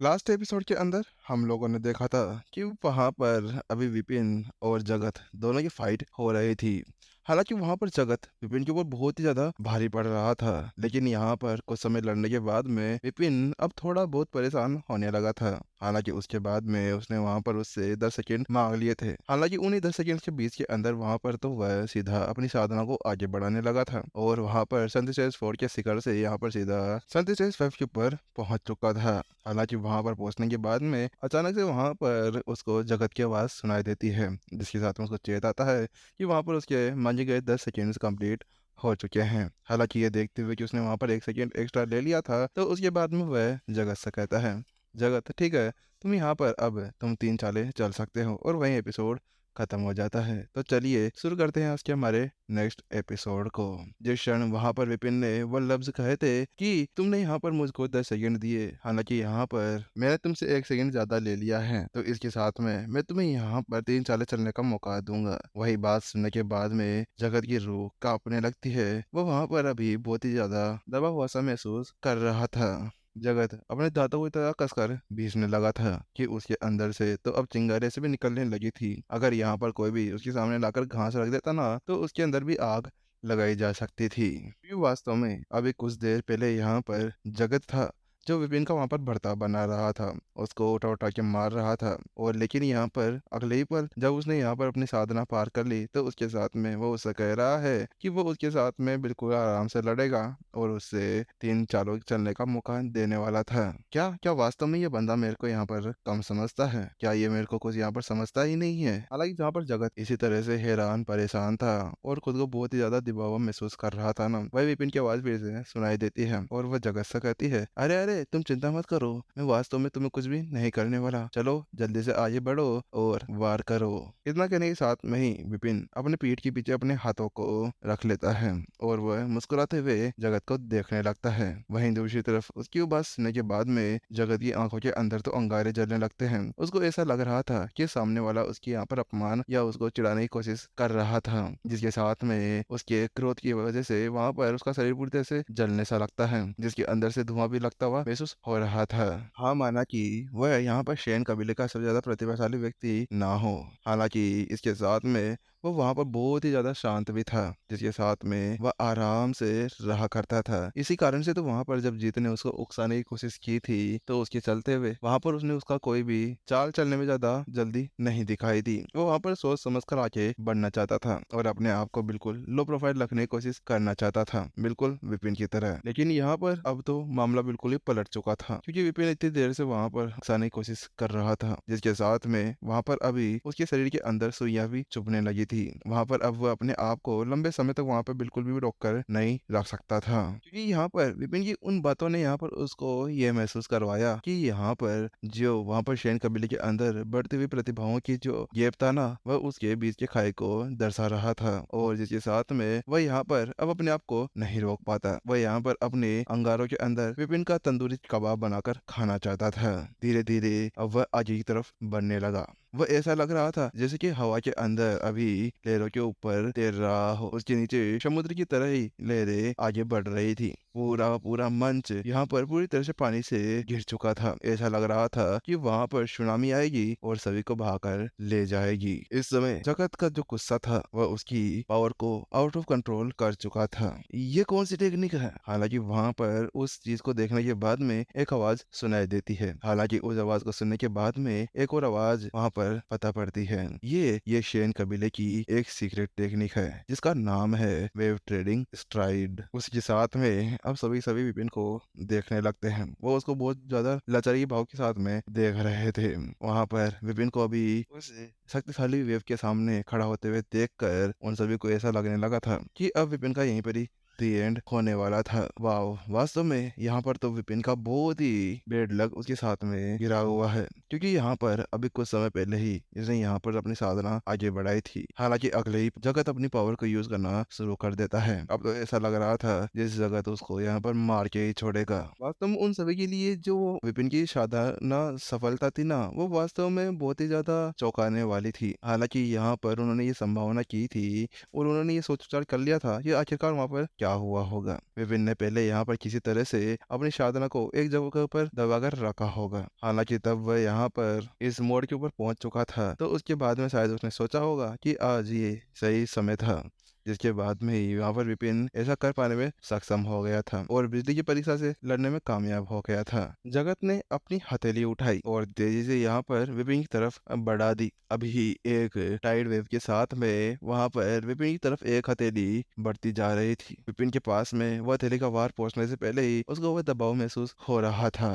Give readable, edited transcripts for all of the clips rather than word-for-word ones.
Last episode के अंदर हम लोगों ने देखा था कि वहां पर अभी विपिन और जगत दोनों की फाइट हो रही थी। हालांकि वहां पर जगत विपिन के ऊपर बहुत ही ज्यादा भारी पड़ रहा था, लेकिन यहाँ पर कुछ समय लड़ने के बाद में विपिन अब थोड़ा बहुत परेशान होने लगा था। हालांकि उसके बाद में उसने वहां पर उससे 10 सेकंड मांग लिए थे। हालांकि उन्हीं 10 सेकंड के बीच के अंदर वहां पर तो वह सीधा अपनी साधना को आगे बढ़ाने लगा था और वहां पर संतिशेष फोर्ट के शिखर से यहाँ पर सीधा संतिशेष 5 के ऊपर पहुंच चुका था। हालांकि वहां पर पहुंचने के बाद में अचानक से वहां पर उसको जगत की आवाज सुनाई देती है, जिसके साथ में उसको चेत आता है कि वहां पर उसके मांगे गए 10 सेकेंड्स कंप्लीट हो चुके हैं। हालांकि ये देखते हुए कि उसने वहां पर 1 सेकेंड एक्स्ट्रा ले लिया था, तो उसके बाद में वह जगत से कहता है, जगत ठीक है, तुम यहाँ पर अब तुम 3 चालें चल सकते हो, और वही एपिसोड खत्म हो जाता है। तो चलिए शुरू करते हैं आज के हमारे नेक्स्ट एपिसोड को। जिस क्षण वहां पर विपिन ने वो लफ्ज कहे थे कि तुमने यहाँ पर मुझको 10 सेकंड दिए, हालांकि यहाँ पर मैंने तुमसे 1 सेकंड ज्यादा ले लिया है, तो इसके साथ में मैं तुम्हें यहाँ पर 3 चालें चलने का मौका दूंगा। वही बात सुनने के बाद में जगत की रूह कांपने लगती है। वो वहां पर अभी बहुत ही ज्यादा दबा हुआ सा महसूस कर रहा था। जगत अपने दांतों को इतना कसकर भींचने लगा था कि उसके अंदर से तो अब चिंगारे से भी निकलने लगी थी। अगर यहाँ पर कोई भी उसके सामने लाकर घास रख देता ना, तो उसके अंदर भी आग लगाई जा सकती थी। ये वास्तव में अभी कुछ देर पहले यहाँ पर जगत था जो विपिन का वहां पर भर्ता बना रहा था, उसको उठा उठा के मार रहा था। और लेकिन यहाँ पर अगले ही पल जब उसने यहाँ पर अपनी साधना पार कर ली, तो उसके साथ में वो उससे कह रहा है कि वो उसके साथ में बिल्कुल आराम से लड़ेगा और उससे 3 चालों चलने का मौका देने वाला था। क्या क्या वास्तव में ये बंदा मेरे को यहाँ पर कम समझता है? क्या ये मेरे को कुछ यहाँ पर समझता ही नहीं है? हालांकि जहाँ पर जगत इसी तरह से हैरान परेशान था और खुद को बहुत ही ज्यादा दबाव महसूस कर रहा था ना, वही विपिन की आवाज फिर से सुनाई देती है और वह जगत से कहती है, अरे अरे तुम चिंता मत करो, मैं वास्तव में तुम्हें कुछ भी नहीं करने वाला, चलो जल्दी से आगे बढ़ो और वार करो। इतना कहने के साथ में ही विपिन अपने पीठ के पीछे अपने हाथों को रख लेता है और वह मुस्कुराते हुए जगत को देखने लगता है। वहीं दूसरी तरफ उसकी बात सुनने के बाद में जगत की आंखों के अंदर तो अंगारे जलने लगते हैं। उसको ऐसा लग रहा था कि सामने वाला उसकी यहाँ पर अपमान या उसको चिढ़ाने की कोशिश कर रहा था, जिसके साथ में उसके क्रोध की वजह से वहां पर उसका शरीर पूरी तरह से जलने सा लगता है, जिसके अंदर से धुआं भी लगता हुआ महसूस हो रहा था। हाँ, माना कि वह यहाँ पर शैन कबीले का सबसे ज्यादा प्रतिभाशाली व्यक्ति ना हो, हालांकि इसके साथ में वो वहां पर बहुत ही ज्यादा शांत भी था, जिसके साथ में वह आराम से रहा करता था। इसी कारण से तो वहां पर जब जीत ने उसको उकसाने की कोशिश की थी, तो उसके चलते हुए वहां पर उसने उसका कोई भी चाल चलने में ज्यादा जल्दी नहीं दिखाई दी। वो वहां पर सोच समझ कर आगे बढ़ना चाहता था और अपने आप को बिल्कुल लो प्रोफाइल रखने की कोशिश करना चाहता था, बिल्कुल विपिन की तरह। लेकिन यहाँ पर अब तो मामला बिल्कुल ही पलट चुका था, क्योंकि विपिन इतनी देर से वहां पर उकसाने की कोशिश कर रहा था, जिसके साथ में वहां पर अभी उसके शरीर के अंदर सुइयां भी चुभने लगी थी। वहां पर अब वह अपने आप को लंबे समय तक वहां पर बिल्कुल भी रोक कर नहीं रख सकता था, क्योंकि यहाँ पर विपिन की उन बातों ने यहाँ पर उसको ये महसूस करवाया कि यहाँ पर जो वहां पर शैन कबीले के अंदर बढ़ती हुई प्रतिभाओं की जो गैप था ना, वह उसके बीच के खाई को दर्शा रहा था। और जिसके साथ में वह यहाँ पर अब अपने आप को नहीं रोक पाता, वह यहाँ पर अपने अंगारों के अंदर विपिन का तंदूरी कबाब बनाकर खाना चाहता था। धीरे धीरे अब वह आगे की तरफ बढ़ने लगा। वह ऐसा लग रहा था जैसे कि हवा के अंदर अभी लहरों के ऊपर तैर रहा हो, उसके नीचे समुद्र की तरह ही लहरें आगे बढ़ रही थी। पूरा पूरा मंच यहाँ पर पूरी तरह से पानी से घिर चुका था। ऐसा लग रहा था कि वहां पर सुनामी आएगी और सभी को बहाकर ले जाएगी। इस समय जगत का जो गुस्सा था वह उसकी पावर को आउट ऑफ कंट्रोल कर चुका था। ये कौन सी टेक्निक है? हालांकि वहां पर उस चीज को देखने के बाद में एक आवाज सुनाई देती है। हालांकि उस आवाज को सुनने के बाद में एक और आवाज वहां पर पता पड़ती है। ये शेन कबीले की एक सीक्रेट टेक्निक है, जिसका नाम है वेव ट्रेडिंग स्ट्राइड। उसके साथ में अब सभी विपिन को देखने लगते हैं। वो उसको बहुत ज्यादा लाचारी भाव के साथ में देख रहे थे। वहां पर विपिन को अभी उस शक्तिशाली वेव के सामने खड़ा होते हुए देखकर उन सभी को ऐसा लगने लगा था कि अब विपिन का यहीं पर ही दी एंड होने वाला था। वाह, वास्तव में यहाँ पर तो विपिन का बहुत ही बेड लक उसके साथ में गिरा हुआ है, क्योंकि यहाँ पर अभी कुछ समय पहले ही इसने यहाँ पर अपनी साधना आगे बढ़ाई थी। हालांकि अगले ही जगत अपनी पावर को यूज करना शुरू कर देता है। अब तो ऐसा लग रहा था जिस जगत उसको यहाँ पर मार के ही छोड़ेगा। वास्तव में उन सभी के लिए जो विपिन की साधना सफलता थी ना, वो वास्तव में बहुत ही ज्यादा चौंकाने वाली थी। हालांकि यहाँ पर उन्होंने ये संभावना की थी और उन्होंने ये सोच विचार कर लिया था कि आखिरकार वहां पर क्या क्या हुआ होगा। विपिन ने पहले यहाँ पर किसी तरह से अपनी साधना को एक जगह के ऊपर दबाकर रखा होगा। हालांकि तब वह यहाँ पर इस मोड़ के ऊपर पहुंच चुका था, तो उसके बाद में शायद उसने सोचा होगा कि आज ये सही समय था, जिसके बाद में ही यहाँ पर विपिन ऐसा कर पाने में सक्षम हो गया था और बिजली की परीक्षा से लड़ने में कामयाब हो गया था। जगत ने अपनी हथेली उठाई और तेजी से यहाँ पर विपिन की तरफ बढ़ा दी। अभी एक टाइड वेव के साथ में वहां पर विपिन की तरफ एक हथेली बढ़ती जा रही थी। विपिन के पास में वह हथेली का वार पहुंचने से पहले ही उसको वह दबाव महसूस हो रहा था।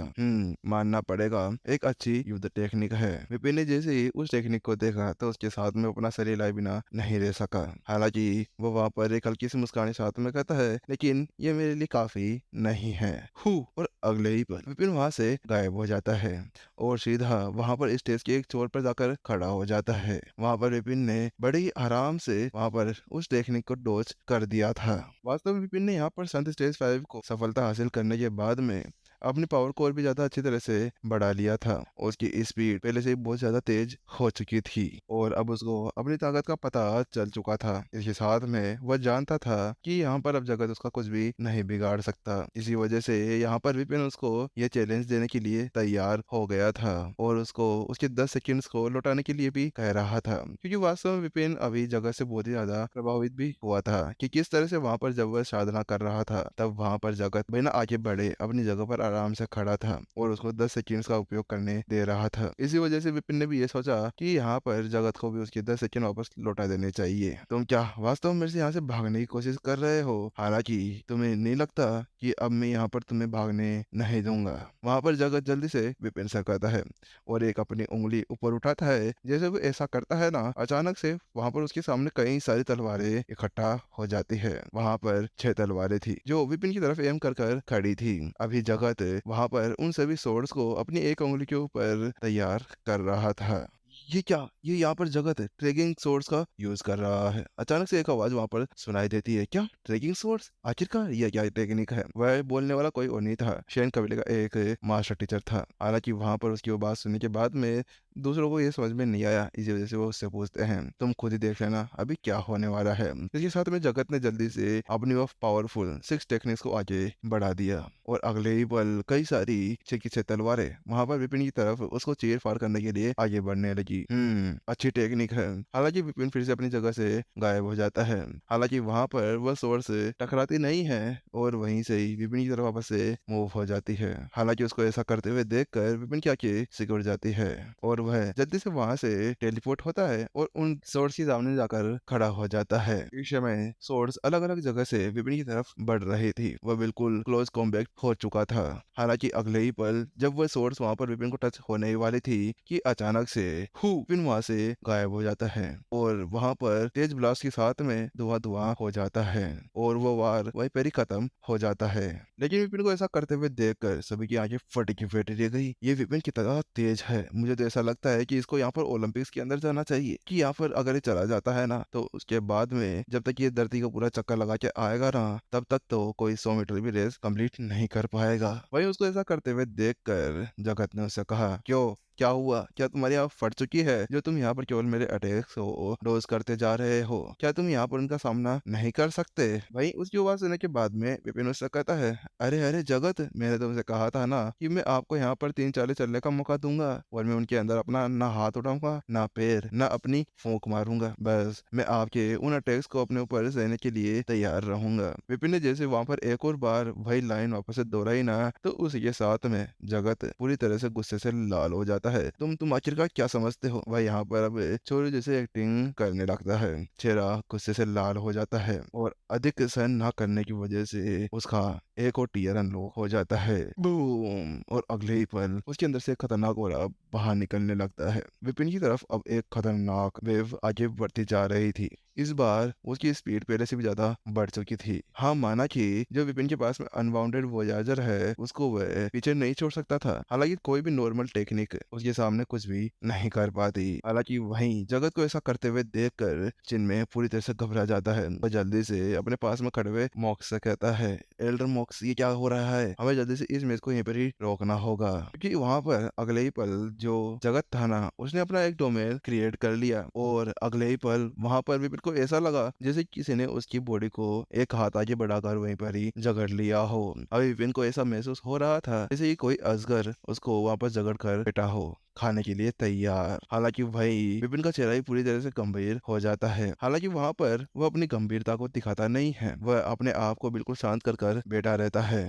मानना पड़ेगा, एक अच्छी युद्ध टेक्निक है। विपिन ने जैसे ही उस टेक्निक को देखा तो उसके साथ में अपना शरीर लाए बिना नहीं रह सका। हालांकि वो वहां पर एक हल्की सी मुस्कान के साथ में कहता है, लेकिन ये मेरे लिए काफी नहीं है। और अगले ही पल विपिन वहां से गायब हो जाता है और सीधा वहां पर स्टेज के एक छोर पर जाकर खड़ा हो जाता है। वहां पर विपिन ने बड़े ही आराम से वहां पर उस टेक्निक को डॉज कर दिया था। वास्तव में विपिन ने यहाँ पर संत स्टेज 5 को सफलता हासिल करने के बाद में अपनी पावर को और भी ज्यादा अच्छी तरह से बढ़ा लिया था। उसकी स्पीड पहले से ही बहुत ज्यादा तेज हो चुकी थी और अब उसको अपनी ताकत का पता चल चुका था। इसके साथ में वह जानता था कि यहाँ पर अब जगत उसका कुछ भी नहीं बिगाड़ सकता। इसी वजह से यहाँ पर विपिन उसको यह चैलेंज देने के लिए तैयार हो गया था और उसको उसके 10 सेकंड्स को लौटाने के लिए भी कह रहा था, क्योंकि वास्तव में विपिन अभी जगत से बहुत ही ज्यादा प्रभावित भी हुआ था कि किस तरह से वहां पर जब वह साधना कर रहा था तब वहां पर जगत बिना आगे बढ़े अपनी जगह पर आराम से खड़ा था और उसको 10 सेकंड्स का उपयोग करने दे रहा था। इसी वजह से विपिन ने भी ये सोचा कि यहाँ पर जगत को भी उसके 10 सेकंड वापस लौटा देने चाहिए। तुम क्या वास्तव में मेरे से यहाँ से भागने की कोशिश कर रहे हो? हालांकि तुम्हें नहीं लगता कि अब मैं यहाँ पर तुम्हें भागने नहीं दूंगा। वहां पर जगत जल्दी से विपिन से कहता है और एक अपनी उंगली ऊपर उठाता है। जैसे वो ऐसा करता है ना, अचानक से वहां पर उसके सामने कई सारी तलवारें इकट्ठा हो जाती है। वहां पर 6 तलवारें थी जो विपिन की तरफ एम कर कर खड़ी थी। अभी जगत वहां पर उन सभी सोर्ड्स को अपनी एक उंगली के ऊपर तैयार कर रहा था। ये क्या, ये यहाँ पर जगत ट्रेकिंग सोर्स का यूज कर रहा है। अचानक से एक आवाज वहां पर सुनाई देती है, क्या ट्रेकिंग सोर्स? आखिरकार यह क्या टेक्निक है? वह बोलने वाला कोई और नहीं था, शेन कबीले का एक मास्टर टीचर था। हालांकि वहां पर उसकी वो बात सुनने के बाद में दूसरों को ये समझ में नहीं आया। इसी वजह से वो उससे पूछते हैं, तुम खुद ही देख लेना अभी क्या होने वाला है। इसके साथ में जगत ने जल्दी से अपनी वो पावरफुल 6 टेक्निक्स को आगे बढ़ा दिया और अगले ही पल कई सारी छह तलवारें वहां पर विपिन की तरफ उसको चीर फाड़ करने के लिए आगे बढ़ने लगी। अच्छी टेक्निक है। हालांकि विपिन फिर से अपनी जगह से गायब हो जाता है। हालांकि वहां पर वह स्वord से टकराती नहीं है और वहीं से ही विपिन की तरफ वापस से मूव हो जाती है। हालांकि उसको ऐसा करते हुए देखकर विपिन की आंखें सिकुड़ जाती है और वह जल्दी से वहां से टेलीपोर्ट होता है और उन सोर्स के सामने जाकर खड़ा हो जाता है। इस समय सोर्स अलग अलग जगह से विपिन की तरफ बढ़ रही थी। वह बिल्कुल क्लोज कॉम्बैट हो चुका था। हालांकि अगले ही पल जब वह सोर्स वहां पर विपिन को टच होने ही वाली थी कि अचानक से विपिन वहां से गायब हो जाता है और वहां पर तेज ब्लास्ट के साथ में धुआं धुआं हो जाता है और वो वार वहीं पर ही खत्म हो जाता है। लेकिन विपिन को ऐसा करते हुए देखकर सभी की आंखें फटी की फटी रह गई। ये विपिन कितना तेज है, मुझे तो ऐसा लगता है कि इसको यहाँ पर ओलंपिक्स के अंदर जाना चाहिए। कि यहाँ पर अगर ये चला जाता है ना, तो उसके बाद में जब तक ये धरती का पूरा चक्कर लगा के आएगा ना, तब तक तो कोई 100 मीटर भी रेस कंप्लीट नहीं कर पाएगा। वही उसको ऐसा करते हुए देखकर जगत ने उससे कहा, क्यों, क्या हुआ? क्या तुम्हारी आँख फट चुकी है जो तुम यहाँ पर केवल मेरे अटैक्स को डोज करते जा रहे हो? क्या तुम यहाँ पर उनका सामना नहीं कर सकते? भाई उसकी आवाज सुनने के बाद में विपिन उससे कहता है, अरे अरे जगत, मैंने तुमसे कहा था ना कि मैं आपको यहाँ पर 3 चाले चलने का मौका दूंगा और मैं उनके अंदर अपना ना हाथ उठाऊंगा ना पैर ना अपनी फूंक मारूंगा। बस मैं आपके उन अटैक्स को अपने ऊपर सहने के लिए तैयार रहूंगा। विपिन ने जैसे वहां पर एक और बार वही लाइन वापस से दोहराई ना, तो उसी के साथ में जगत पूरी तरह से गुस्से से लाल हो जाता है। तुम आखिरकार क्या समझते हो? वह यहाँ पर अब चोरी जैसे एक्टिंग करने लगता है। चेहरा गुस्से से लाल हो जाता है और अधिक सहन ना करने की वजह से उसका एक और टीयर अनलॉक हो जाता है। बूम! और अगले ही पल उसके अंदर से एक खतरनाक ओरा बाहर निकलने लगता है। विपिन की तरफ अब एक खतरनाक वेव आगे बढ़ती जा रही थी। इस बार उसकी स्पीड पहले से भी ज्यादा बढ़ चुकी थी। हाँ, माना कि जो विपिन के पास में अनबाउंडेड वोयाजर है उसको वह पीछे नहीं छोड़ सकता था। हालांकि कोई भी नॉर्मल टेक्निक उसके सामने कुछ भी नहीं कर पाती। हालांकि वहीं जगत को ऐसा करते हुए देखकर चिन्मय पूरी तरह से घबरा जाता है और जल्दी से अपने पास में खड़े हुए मॉक्स से कहता है, एल्डर मॉक्स ये क्या हो रहा है, हमें जल्दी से इस मैच को यहीं पर ही रोकना होगा। क्योंकि वहां पर अगले ही पल जो जगत था ना, उसने अपना एक डोमेन क्रिएट कर लिया और अगले ही पल वहां पर विपिन को ऐसा लगा जैसे किसी ने उसकी बॉडी को एक हाथ आगे बढ़ाकर वहीं पर ही जकड़ लिया हो। अभी विपिन को ऐसा महसूस हो रहा था जैसे कि कोई अजगर उसको वापस जकड़ कर बैठा हो, खाने के लिए तैयार। हालांकि भाई विपिन का चेहरा ही पूरी तरह से गंभीर हो जाता है। हालांकि वहां पर वह अपनी गंभीरता को दिखाता नहीं है, वह अपने आप को बिल्कुल शांत कर बैठा रहता है।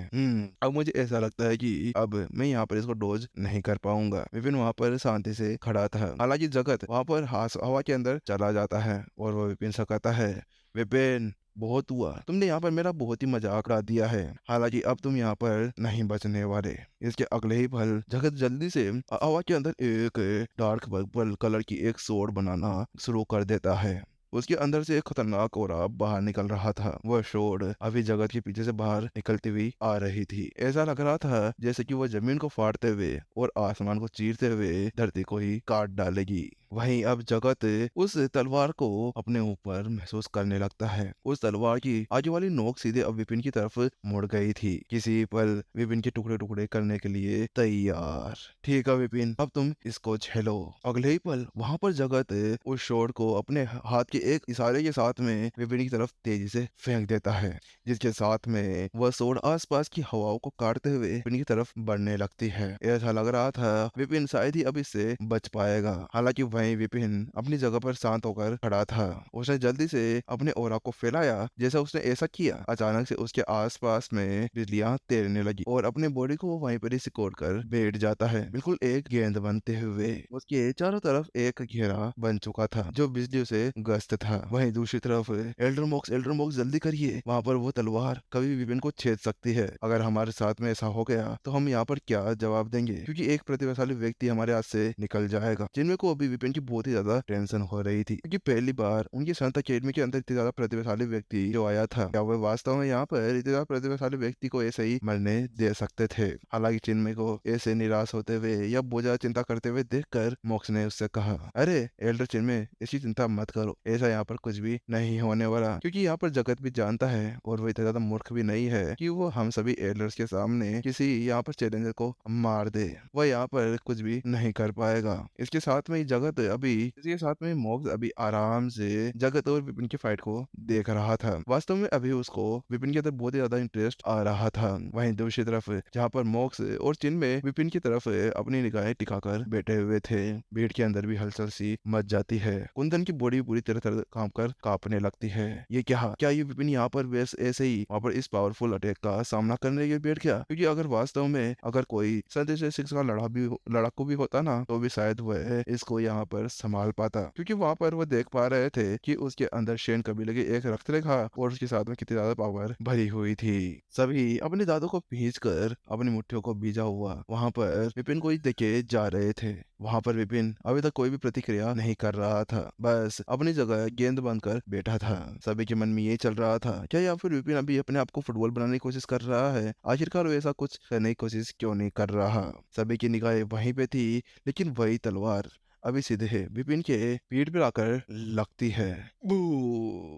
अब मुझे ऐसा लगता है कि अब मैं यहाँ पर इसको डोज नहीं कर पाऊंगा। विपिन वहां पर शांति से खड़ा था। हालांकि जगत वहां पर हवा के अंदर चला जाता है और वह विपिन से कहता है, विपिन बहुत हुआ, तुमने यहाँ पर मेरा बहुत ही मजाक उड़ा दिया है। हालांकि अब तुम यहाँ पर नहीं बचने वाले। इसके अगले ही पल जगत जल्दी से हवा के अंदर एक डार्क पर्पल कलर की एक सोड बनाना शुरू कर देता है। उसके अंदर से एक खतरनाक ओरा बाहर निकल रहा था। वह शोर अभी जगत के पीछे से बाहर निकलती हुई आ रही थी। ऐसा लग रहा था जैसे कि वह जमीन को फाड़ते हुए और आसमान को चीरते हुए धरती को ही काट डालेगी। वहीं अब जगत उस तलवार को अपने ऊपर महसूस करने लगता है। उस तलवार की आगे वाली नोक सीधे अब विपिन की तरफ मुड़ गई थी, किसी पल विपिन के टुकड़े टुकड़े करने के लिए तैयार। ठीक है विपिन, अब तुम इसको झेलो। अगले ही पल वहां पर जगत उस शोर को अपने हाथ के एक इशारे के साथ में विपिन की तरफ तेजी से फेंक देता है, जिसके साथ में वह सोड आसपास की हवाओं को काटते हुए विपिन की तरफ बढ़ने लगती है। ऐसा लग रहा था विपिन शायद ही अब इससे बच पाएगा। हालांकि वहीं विपिन अपनी जगह पर शांत होकर खड़ा था। उसने जल्दी से अपने ओरा को फैलाया। जैसा उसने ऐसा किया, अचानक से उसके आसपास में बिजलियां तैरने लगी और अपने बॉडी को वो वहीं पर ही सिकोड़ कर बैठ जाता है, बिल्कुल एक गेंद बनते हुए। उसके चारों तरफ एक घेरा बन चुका था जो बिजलियों से ग्रस्त था। वहीं दूसरी तरफ एल्डर मॉक्स जल्दी करिए, वहां पर वो तलवार कभी भी विपिन को छेद सकती है। अगर हमारे साथ में ऐसा हो गया तो हम यहाँ पर क्या जवाब देंगे, क्योंकि एक प्रतिभाशाली व्यक्ति हमारे हाथ से निकल जाएगा। जिनमें को अभी विपिन की बहुत ही ज्यादा टेंशन हो रही थी, क्योंकि पहली बार उनकी संत अकेडमी के अंदर इतने ज्यादा प्रतिभाशाली व्यक्ति जो आया था, क्या वह वास्तव में यहाँ पर इतने ज्यादा प्रतिभाशाली व्यक्ति को ऐसे ही मरने दे सकते थे। हालांकि चिन्मय को ऐसे निराश होते हुए या बहुत ज्यादा चिंता करते हुए देखकर मोक्ष ने उससे कहा, अरे एल्डर चिन्मय, इसकी चिंता मत करो, ऐसा यहाँ पर कुछ भी नहीं होने वाला। क्योंकि यहाँ पर जगत भी जानता है और वो इतना ज्यादा मूर्ख भी नहीं है कि वो हम सभी एल्डर्स के सामने किसी यहाँ पर चैलेंजर को मार दे। वह यहाँ पर कुछ भी नहीं कर पाएगा। इसके साथ में ही जगत अभी इसके साथ में मोक्ष अभी आराम से जगत और विपिन की फाइट को देख रहा था। वास्तव में अभी उसको विपिन के अंदर बहुत ही ज्यादा इंटरेस्ट आ रहा था। वहीं दूसरी तरफ जहाँ पर मोक्ष और चिन्मय विपिन की तरफ अपनी निगाहें टिकाकर बैठे हुए थे, भीड़ के अंदर भी हलचल सी मच जाती है। कुंदन की बॉडी पूरी तरह काम कर कांपने लगती है। ये क्या ये विपिन यहाँ पर वैसे ऐसे ही वहाँ पर इस पावरफुल अटैक का सामना करने के लिए बैठ गया? क्योंकि अगर वास्तव में अगर कोई संदेश सिक्स का लड़ाकू भी होता ना, तो भी शायद वह इसको यहाँ पर संभाल पाता। क्योंकि वहाँ पर वो देख पा रहे थे कि उसके अंदर शेन कबीले की एक रक्त रेखा और उसके साथ में कितनी ज्यादा पावर भरी हुई थी। सभी अपने दांतों को भींच कर अपनी मुट्ठियों को बीजा हुआ वहां पर विपिन को ही देखे जा रहे थे। वहां पर विपिन अभी तक कोई भी प्रतिक्रिया नहीं कर रहा था, बस अपनी जगह गेंद बनकर बैठा था। सभी के मन में ये चल रहा था, क्या या फिर विपिन अभी अपने आप को फुटबॉल बनाने की कोशिश कर रहा है? आखिरकार वो ऐसा कुछ करने की कोशिश क्यों नहीं कर रहा? सभी की निगाहें वहीं पे थी, लेकिन वही तलवार अभी सीधे विपिन के पीठ पर आकर लगती है। बू!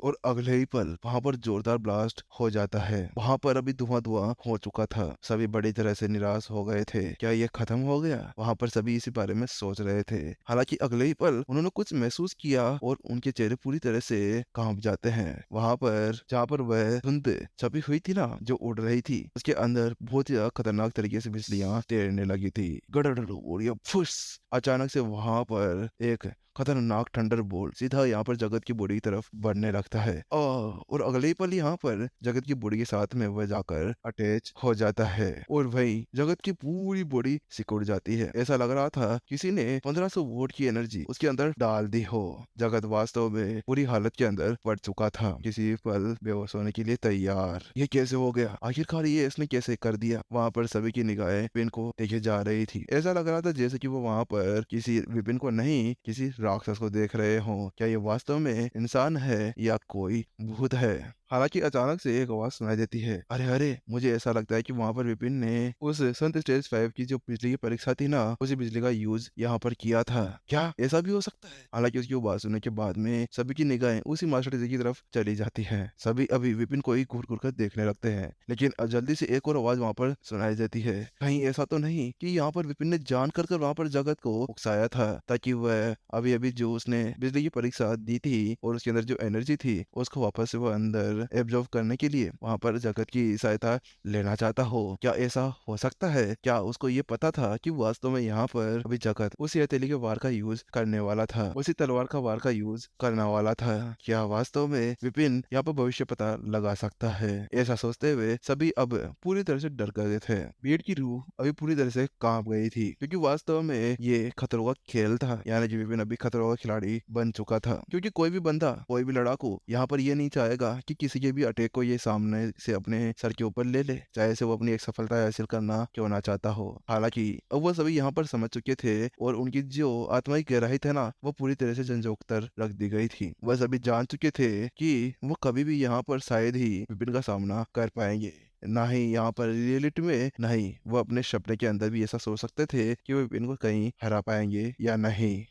और अगले ही पल वहां पर जोरदार ब्लास्ट हो जाता है। वहां पर अभी धुआं हो चुका था। सभी बड़ी तरह से निराश हो गए थे। क्या ये खत्म हो गया? वहां पर सभी इसी बारे में सोच रहे थे। हालांकि अगले ही पल उन्होंने कुछ महसूस किया और उनके चेहरे पूरी तरह से कांप जाते हैं। वहां पर जहाँ पर वह धुंध छपी हुई थी ना, जो उड़ रही थी, उसके अंदर बहुत ही ज्यादा खतरनाक तरीके से बिजलियां तैरने लगी थी। गड़गड़ और ये फुस! अचानक से वहां पर एक खतरनाक थंडर बोल्ट सीधा यहाँ पर जगत की बॉडी की तरफ बढ़ने लगता है। और अगले ही पल यहाँ पर जगत की बॉडी के साथ में वह जाकर अटैच हो जाता है और वही जगत की पूरी बॉडी सिकुड़ जाती है। ऐसा लग रहा था किसी ने 1500 वोल्ट की एनर्जी उसके अंदर डाल दी हो। जगत वास्तव में पूरी हालत के अंदर पड़ चुका था, किसी पल बेहोश होने के लिए तैयार। ये कैसे हो गया? आखिरकार ये इसने कैसे कर दिया? वहाँ पर सभी की निगाहें विपिन को देखे जा रही थी। ऐसा लग रहा था जैसे कि वो वहाँ पर किसी विपिन को नहीं, किसी राक्षस को देख रहे हों। क्या ये वास्तव में इंसान है या कोई भूत है? हालांकि अचानक से एक आवाज सुनाई देती है, अरे अरे, मुझे ऐसा लगता है कि वहां पर विपिन ने उस संत स्टेज 5 की जो बिजली की परीक्षा थी ना, उसी बिजली का यूज यहाँ पर किया था। क्या ऐसा भी हो सकता है? हालांकि उसकी वो बात सुनने के बाद में सभी की निगाहें उसी मास्टर जी की तरफ चली जाती है। सभी अभी विपिन को ही घूर घूर कर देखने लगते हैं, लेकिन जल्दी से एक और आवाज वहां पर सुनाई देती है, कहीं ऐसा तो नहीं कि यहाँ पर विपिन ने जान कर वहां पर जगत को उकसाया था, ताकि वह अभी अभी जो उसने बिजली की परीक्षा दी थी और उसके अंदर जो एनर्जी थी उसको वापस से वो अंदर एब्जॉर्व करने के लिए वहां पर जगत की सहायता लेना चाहता हो। क्या ऐसा हो सकता है? क्या उसको ये पता था कि वास्तव में यहाँ पर अभी जगत उसी हथेली के वार का यूज करने वाला था, उसी तलवार का वार का यूज करने वाला था? क्या वास्तव में विपिन यहाँ पर भविष्य पता लगा सकता है? ऐसा सोचते हुए सभी अब पूरी तरह से डर गए थे। भीड़ की रूह अभी पूरी तरह से कांप गई थी, क्योंकि वास्तव में ये खतरों का खेल था, यानी कि विपिन अभी खतरों का खिलाड़ी बन चुका था। क्योंकि कोई भी बंदा, कोई भी लड़ाकू यहाँ पर ये नहीं चाहेगा कि किसी के भी अटैक को ये सामने से अपने सर के ऊपर ले ले, चाहे से वो अपनी एक सफलता हासिल करना क्यों ना चाहता हो। हालांकि अब वो सभी यहाँ पर समझ चुके थे और उनकी जो आत्माई गहराई थे ना, वो पूरी तरह से झंझोक कर रख दी गई थी। वह सभी जान चुके थे कि वो कभी भी यहाँ पर शायद ही विपिन का सामना कर पाएंगे। ना ही यहाँ पर रियलिटी में, ना ही वो अपने सपने के अंदर भी ऐसा सोच सकते थे कि वो विपिन को कहीं हरा पाएंगे या नहीं।